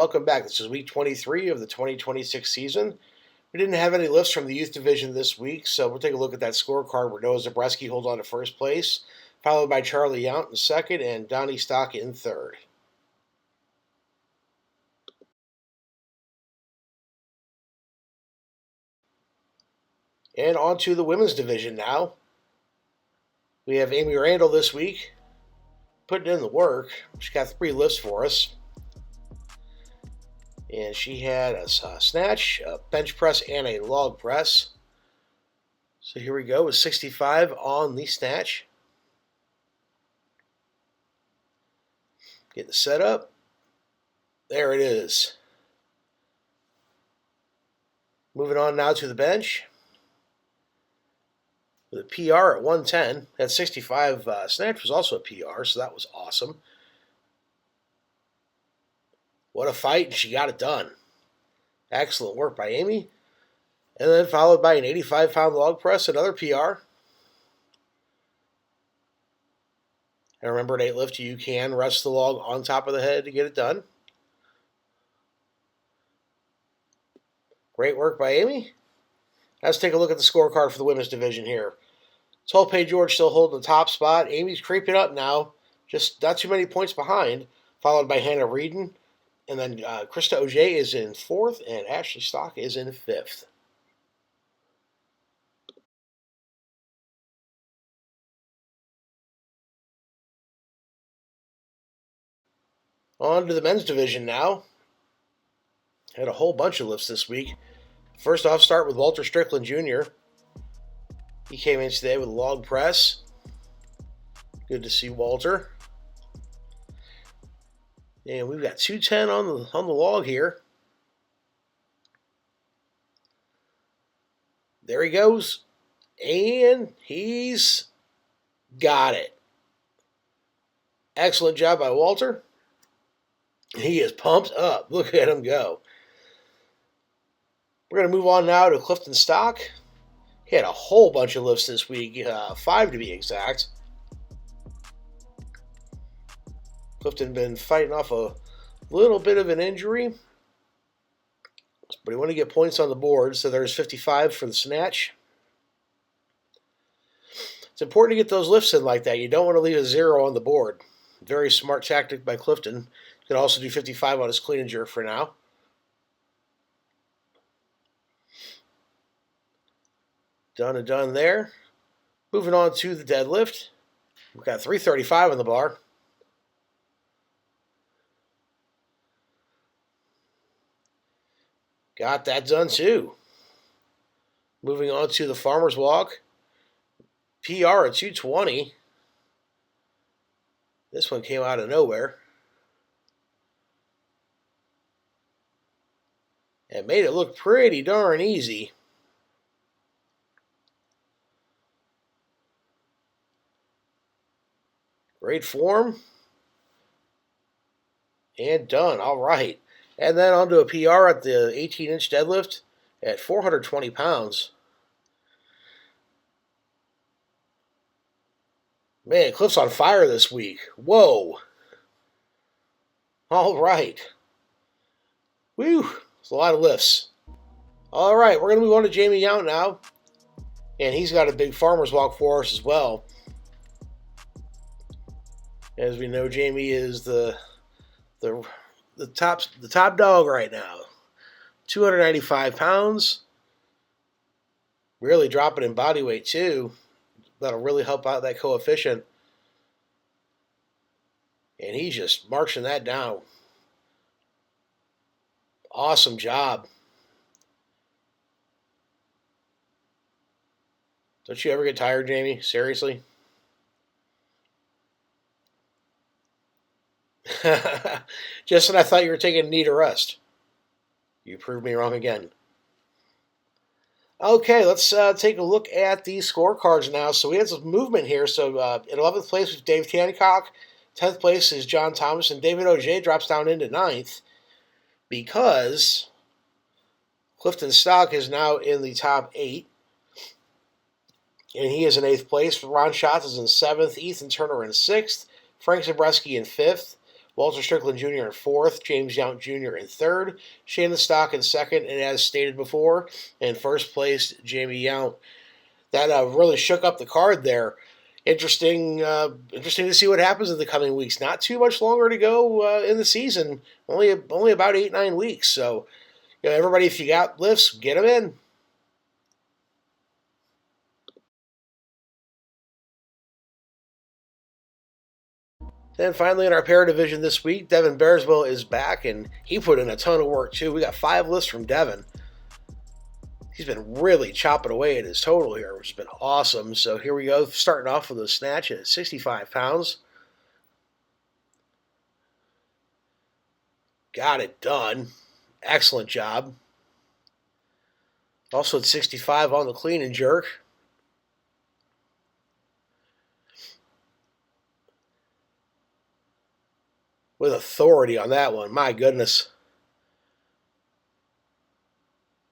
welcome back. This is week 23 of the 2026 season. We didn't have any lifts from the youth division this week, so we'll take a look at that scorecard where Noah Zabreski holds on to first place, followed by Charlie Yount in second and Donnie Stock in third. And on to the women's division now. We have Amy Randall this week, putting in the work. She got 3 lifts for us. And she had a snatch, a bench press, and a log press. So here we go with 65 on the snatch. Get the setup. There it is. Moving on now to the bench. With a PR at 110. That 65 snatch was also a PR, so that was awesome. What a fight, and she got it done. Excellent work by Amy. And then followed by an 85-pound log press, another PR. And remember, at 8 lift, you can rest the log on top of the head to get it done. Great work by Amy. Let's take a look at the scorecard for the women's division here. Tolpe George still holding the top spot. Amy's creeping up now, just not too many points behind, followed by Hannah Reedon. And then Krista Auger is in 4th, and Ashley Stock is in 5th. On to the men's division now. Had a whole bunch of lifts this week. First off, start with Walter Strickland Jr. He came in today with a log press. Good to see Walter. And we've got 210 on the log here. There he goes. And he's got it. Excellent job by Walter. He is pumped up. Look at him go. We're going to move on now to Clifton Stock. He had a whole bunch of lifts this week, 5 to be exact. Clifton been fighting off a little bit of an injury, but he wanted to get points on the board, so there's 55 for the snatch. It's important to get those lifts in like that. You don't want to leave a 0 on the board. Very smart tactic by Clifton. He can also do 55 on his clean and jerk for now. Done and done there. Moving on to the deadlift. We've got 335 on the bar. Got that done too. Moving on to the farmer's walk. PR at 220. This one came out of nowhere. And made it look pretty darn easy. Great form. And done. All right. And then onto a PR at the 18-inch deadlift at 420 pounds. Man, Cliff's on fire this week. Whoa. All right. Whew. It's a lot of lifts. All right, we're going to move on to Jamie Yount now. And he's got a big farmer's walk for us as well. As we know, Jamie is the top dog right now. 295 pounds. Really dropping in body weight too. That'll really help out that coefficient. And he's just marching that down. Awesome job. Don't you ever get tired, Jamie? Seriously? Just when I thought you were taking a knee to rest. You proved me wrong again. Okay, let's take a look at the scorecards now. So we had some movement here. So in 11th place was Dave Tancock. 10th place is John Thomas. And David Auger drops down into 9th because Clifton Stock is now in the top 8. And he is in 8th place. Ron Schatz is in 7th. Ethan Turner in 6th. Frank Zabreski in 5th. Walter Strickland Jr. in fourth, James Yount Jr. in third, Shannon Stock in second, and as stated before, in first place, Jamie Yount. That really shook up the card there. Interesting to see what happens in the coming weeks. Not too much longer to go in the season. Only about 8-9 weeks. So, everybody, if you got lifts, get them in. Then finally in our para division this week, Devin Bearswell is back, and he put in a ton of work too. We got 5 lists from Devin. He's been really chopping away at his total here, which has been awesome. So here we go, starting off with a snatch at 65 pounds. Got it done. Excellent job. Also at 65 on the clean and jerk. With authority on that one. My goodness.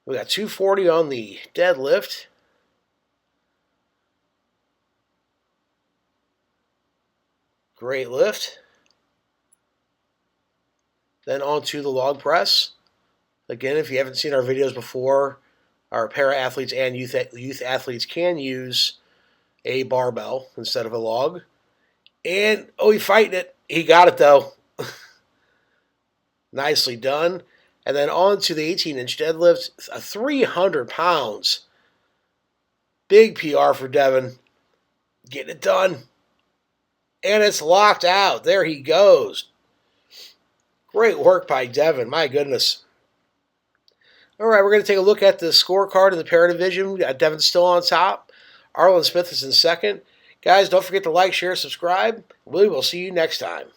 We got 240 on the deadlift. Great lift. Then on to the log press. Again, if you haven't seen our videos before, our para athletes and youth athletes can use a barbell instead of a log. And, he's fighting it. He got it, though. Nicely done. And then on to the 18-inch deadlift, 300 pounds. Big PR for Devin. Getting it done. And it's locked out. There he goes. Great work by Devin. My goodness. All right, we're going to take a look at the scorecard in the para division. We got Devin still on top. Arlen Smith is in second. Guys, don't forget to like, share, subscribe. We will see you next time.